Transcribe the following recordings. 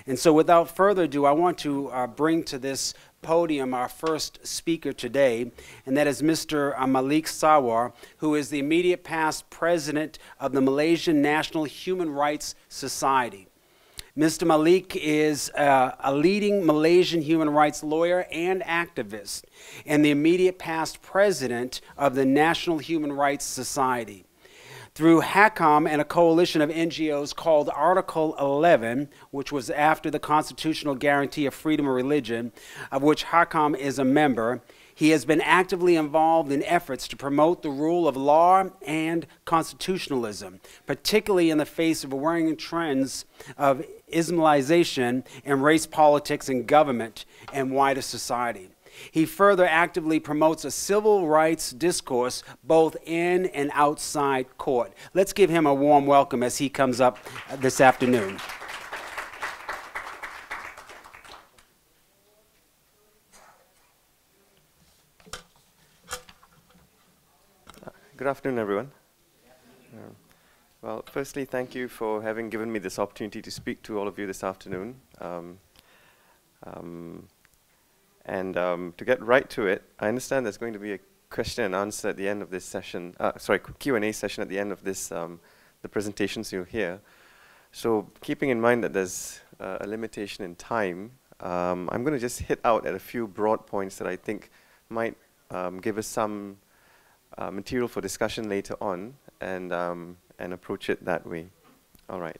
And so without further ado, I want to bring to this podium our first speaker today, and that is Mr. Malik Sarwar, who is the immediate past president of the Malaysian National Human Rights Society. Mr. Malik is a leading Malaysian human rights lawyer and activist, and the immediate past president of the National Human Rights Society. Through HACOM and a coalition of NGOs called Article 11, which was after the constitutional guarantee of freedom of religion, of which HACOM is a member, he has been actively involved in efforts to promote the rule of law and constitutionalism, particularly in the face of worrying trends of Islamization and race politics in government and wider society. He further actively promotes a civil rights discourse both in and outside court. Let's give him a warm welcome as he comes up this afternoon. Good afternoon, everyone. Well, firstly, thank you for having given me this opportunity to speak to all of you this afternoon. To get right to it, I understand there's going to be a question and answer at the end of this session, Q&A session at the end of this, the presentations you'll hear. So keeping in mind that there's a limitation in time, I'm going to just hit out at a few broad points that I think might give us some material for discussion later on, and approach it that way. All right.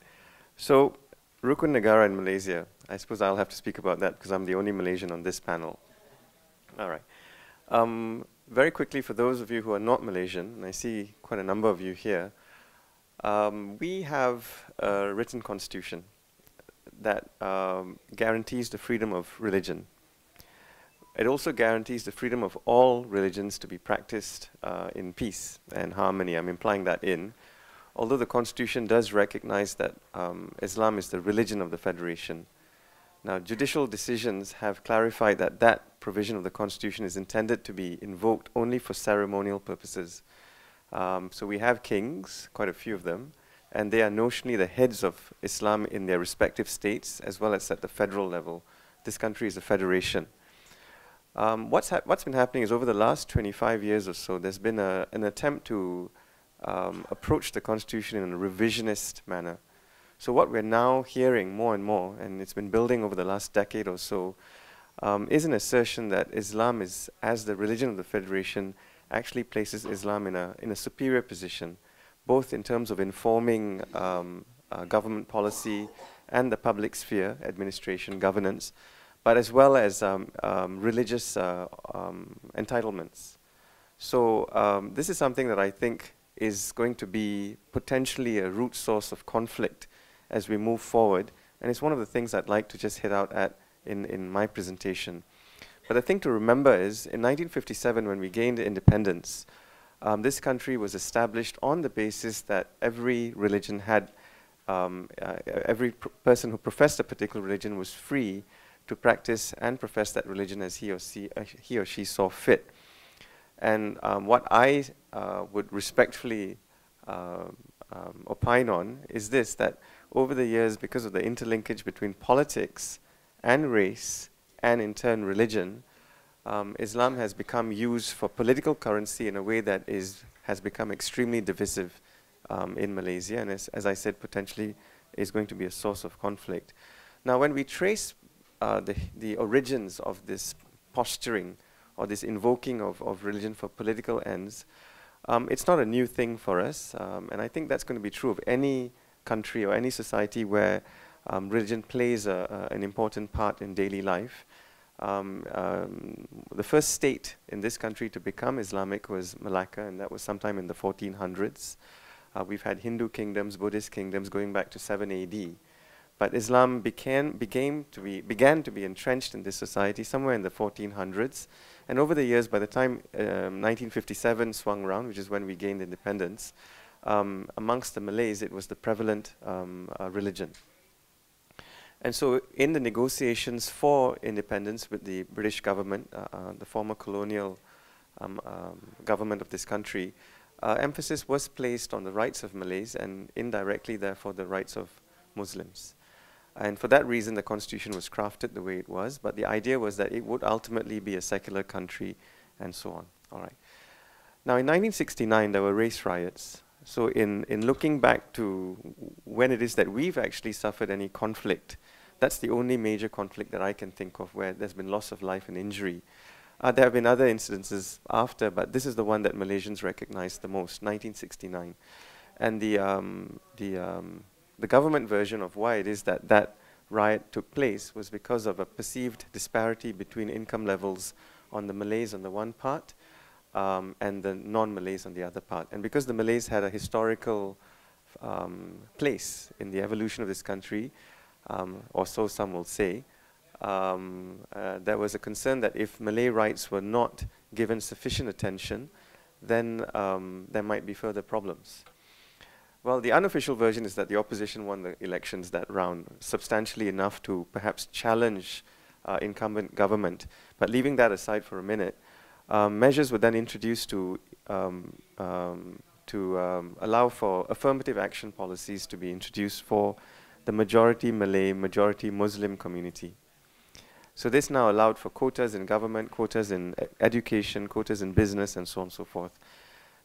So Rukun Negara in Malaysia. I suppose I'll have to speak about that because I'm the only Malaysian on this panel. All right. Very quickly, for those of you who are not Malaysian, and I see quite a number of you here, we have a written constitution that guarantees the freedom of religion. It also guarantees the freedom of all religions to be practiced in peace and harmony. I'm implying that in. Although the Constitution does recognize that Islam is the religion of the Federation. Now, judicial decisions have clarified that that provision of the Constitution is intended to be invoked only for ceremonial purposes. So we have kings, quite a few of them, and they are notionally the heads of Islam in their respective states, as well as at the federal level. This country is a federation. What's been happening is over the last 25 years or so, there's been an attempt to approach the Constitution in a revisionist manner. So what we're now hearing more and more, and it's been building over the last decade or so, is an assertion that Islam is, as the religion of the Federation, actually places Islam in a superior position, both in terms of informing government policy and the public sphere, administration, governance, but as well as religious entitlements. So this is something that I think is going to be potentially a root source of conflict as we move forward, and it's one of the things I'd like to just hit out at in my presentation. But the thing to remember is, in 1957, when we gained independence, this country was established on the basis that every religion had, every person who professed a particular religion was free to practice and profess that religion as he or she saw fit. And what I would respectfully opine on is this, that over the years, because of the interlinkage between politics and race and in turn religion, Islam has become used for political currency in a way that has become extremely divisive in Malaysia, and as I said, potentially is going to be a source of conflict. Now, when we trace the origins of this posturing or this invoking of religion for political ends, it's not a new thing for us, and I think that's going to be true of any country or any society where religion plays an important part in daily life. The first state in this country to become Islamic was Malacca, and that was sometime in the 1400s. We've had Hindu kingdoms, Buddhist kingdoms going back to 7 AD. But Islam began to be entrenched in this society somewhere in the 1400s. And over the years, by the time 1957 swung around, which is when we gained independence, amongst the Malays, it was the prevalent religion. And so in the negotiations for independence with the British government, the former colonial government of this country, emphasis was placed on the rights of Malays and indirectly, therefore, the rights of Muslims. And for that reason, the constitution was crafted the way it was. But the idea was that it would ultimately be a secular country and so on. All right. Now, in 1969, there were race riots. So in looking back to when it is that we've actually suffered any conflict, that's the only major conflict that I can think of where there's been loss of life and injury. There have been other incidences after, but this is the one that Malaysians recognize the most, 1969. And the government version of why it is that that riot took place was because of a perceived disparity between income levels on the Malays on the one part and the non-Malays on the other part. And because the Malays had a historical place in the evolution of this country, or so some will say, there was a concern that if Malay rights were not given sufficient attention, then there might be further problems. Well, the unofficial version is that the opposition won the elections that round, substantially enough to perhaps challenge incumbent government. But leaving that aside for a minute, measures were then introduced to allow for affirmative action policies to be introduced for the majority Malay, majority Muslim community. So this now allowed for quotas in government, quotas in education, quotas in business, and so on and so forth.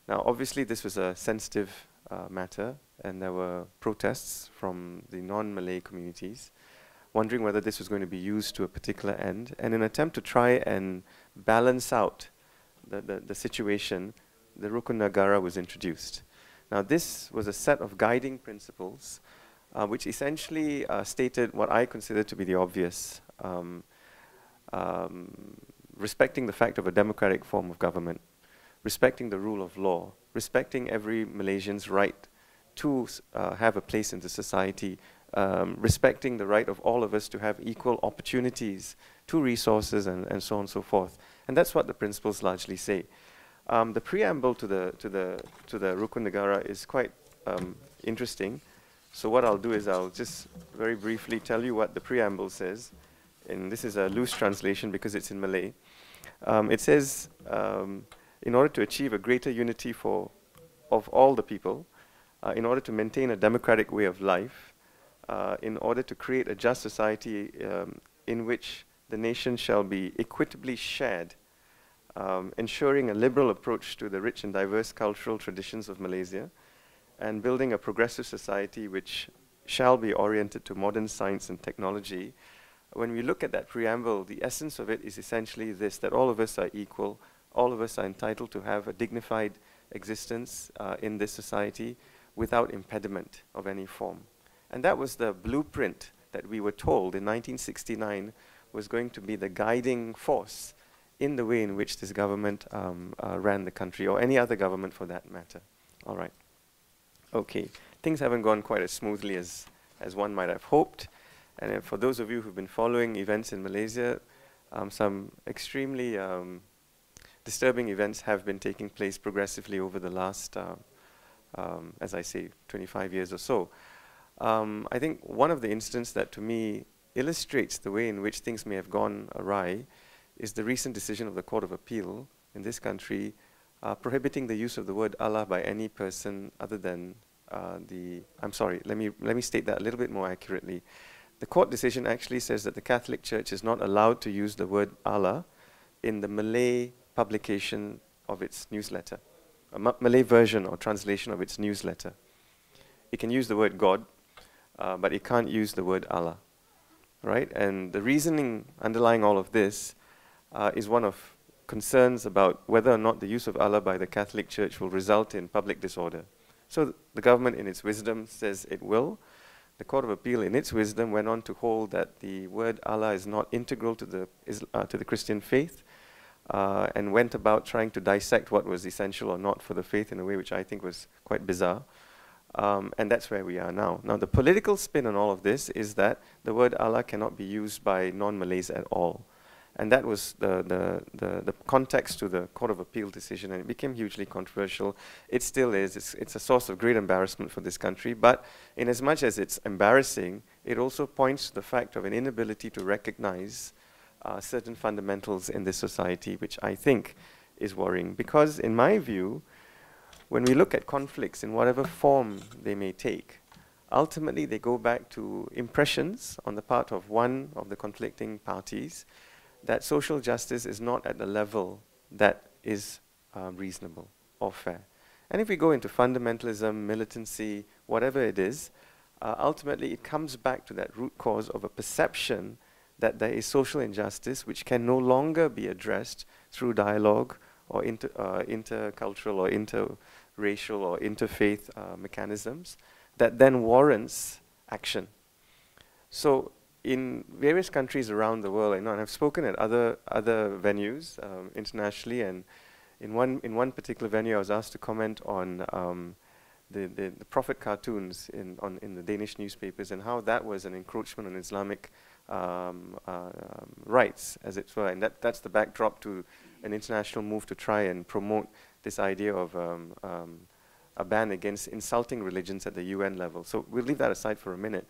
Now, obviously, this was a sensitive matter, and there were protests from the non-Malay communities, wondering whether this was going to be used to a particular end. And in an attempt to try and balance out the situation, the Rukun Negara was introduced. Now, this was a set of guiding principles which essentially stated what I consider to be the obvious, respecting the fact of a democratic form of government, respecting the rule of law, respecting every Malaysian's right to have a place in the society, respecting the right of all of us to have equal opportunities to resources and so on and so forth. And that's what the principles largely say. The preamble to the Rukun Negara is quite interesting. So what I'll do is I'll just very briefly tell you what the preamble says. And this is a loose translation because it's in Malay. It says, in order to achieve a greater unity of all the people, in order to maintain a democratic way of life, in order to create a just society in which the nation shall be equitably shared, ensuring a liberal approach to the rich and diverse cultural traditions of Malaysia, and building a progressive society which shall be oriented to modern science and technology. When we look at that preamble, the essence of it is essentially this, that all of us are equal, all of us are entitled to have a dignified existence in this society without impediment of any form. And that was the blueprint that we were told in 1969 was going to be the guiding force in the way in which this government ran the country, or any other government for that matter. All right. Okay. Things haven't gone quite as smoothly as one might have hoped. And for those of you who've been following events in Malaysia, some extremely disturbing events have been taking place progressively over the last, as I say, 25 years or so. I think one of the incidents that to me illustrates the way in which things may have gone awry is the recent decision of the Court of Appeal in this country prohibiting the use of the word Allah by any person other than I'm sorry, let me state that a little bit more accurately. The court decision actually says that the Catholic Church is not allowed to use the word Allah in the Malay publication of its newsletter, a Malay version or translation of its newsletter. It can use the word God, but it can't use the word Allah, right? And the reasoning underlying all of this is one of concerns about whether or not the use of Allah by the Catholic Church will result in public disorder. So the government in its wisdom says it will. The Court of Appeal in its wisdom went on to hold that the word Allah is not integral to the Christian faith, and went about trying to dissect what was essential or not for the faith in a way which I think was quite bizarre. And that's where we are now. Now, the political spin on all of this is that the word Allah cannot be used by non-Malays at all. And that was the context to the Court of Appeal decision, and it became hugely controversial. It still is. It's a source of great embarrassment for this country, but in as much as it's embarrassing, it also points to the fact of an inability to recognize certain fundamentals in this society, which I think is worrying. Because in my view, when we look at conflicts in whatever form they may take, ultimately they go back to impressions on the part of one of the conflicting parties that social justice is not at the level that is reasonable or fair. And if we go into fundamentalism, militancy, whatever it is, ultimately it comes back to that root cause of a perception that there is social injustice which can no longer be addressed through dialogue or intercultural or interracial or interfaith mechanisms that then warrants action. So in various countries around the world, and I've spoken at other venues internationally, and in one particular venue I was asked to comment on the prophet cartoons in the Danish newspapers and how that was an encroachment on Islamic rights, as it were, and that's the backdrop to an international move to try and promote this idea of a ban against insulting religions at the UN level. So we'll leave that aside for a minute.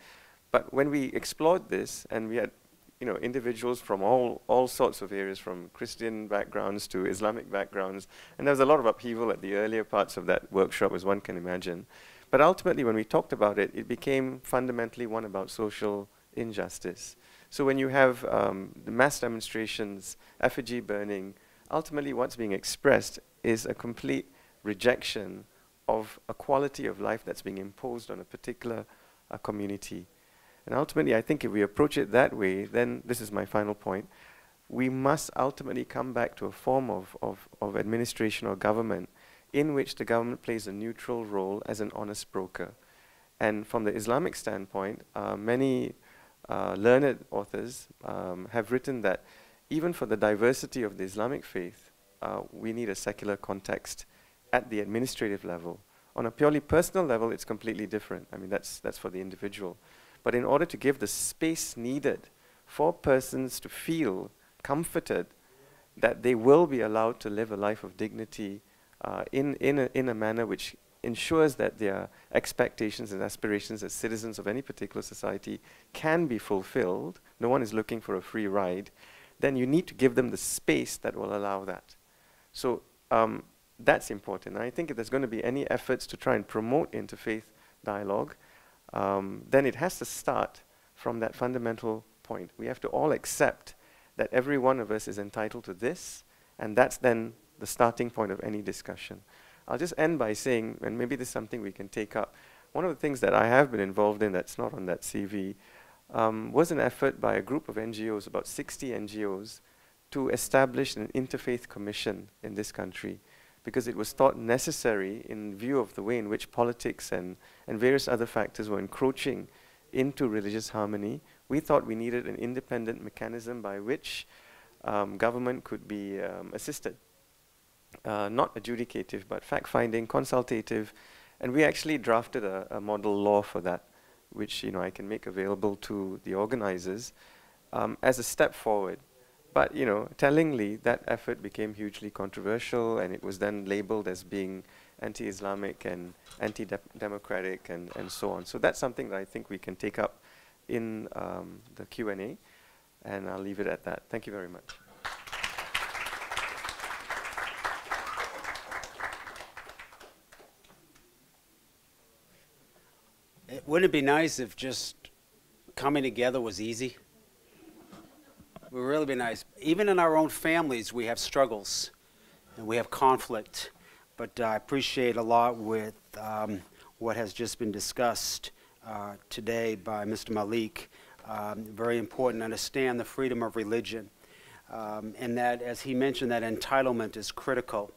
But when we explored this, and we had individuals from all sorts of areas, from Christian backgrounds to Islamic backgrounds, and there was a lot of upheaval at the earlier parts of that workshop, as one can imagine. But ultimately, when we talked about it, it became fundamentally one about social injustice. So when you have the mass demonstrations, effigy burning, ultimately what's being expressed is a complete rejection of a quality of life that's being imposed on a particular community. And ultimately, I think if we approach it that way, then this is my final point, we must ultimately come back to a form of administration or government in which the government plays a neutral role as an honest broker. And from the Islamic standpoint, many learned authors have written that even for the diversity of the Islamic faith, we need a secular context at the administrative level. On a purely personal level, it's completely different. I mean, that's for the individual. But in order to give the space needed for persons to feel comforted that they will be allowed to live a life of dignity in a manner which ensures that their expectations and aspirations as citizens of any particular society can be fulfilled, no one is looking for a free ride, then you need to give them the space that will allow that. So that's important. And I think if there's going to be any efforts to try and promote interfaith dialogue, then it has to start from that fundamental point. We have to all accept that every one of us is entitled to this, and that's then the starting point of any discussion. I'll just end by saying, and maybe this is something we can take up, one of the things that I have been involved in that's not on that CV was an effort by a group of NGOs, about 60 NGOs, to establish an interfaith commission in this country, because it was thought necessary in view of the way in which politics and various other factors were encroaching into religious harmony. We thought we needed an independent mechanism by which government could be assisted. Not adjudicative, but fact-finding, consultative, and we actually drafted a model law for that, which I can make available to the organizers as a step forward. But tellingly, that effort became hugely controversial, and it was then labeled as being anti-Islamic and anti-democratic and so on. So that's something that I think we can take up in the Q&A, and I'll leave it at that. Thank you very much. Wouldn't it be nice if just coming together was easy? It would really be nice. Even in our own families, we have struggles and we have conflict. But I appreciate a lot with what has just been discussed today by Mr. Malik. Very important to understand the freedom of religion. And that, as he mentioned, that entitlement is critical.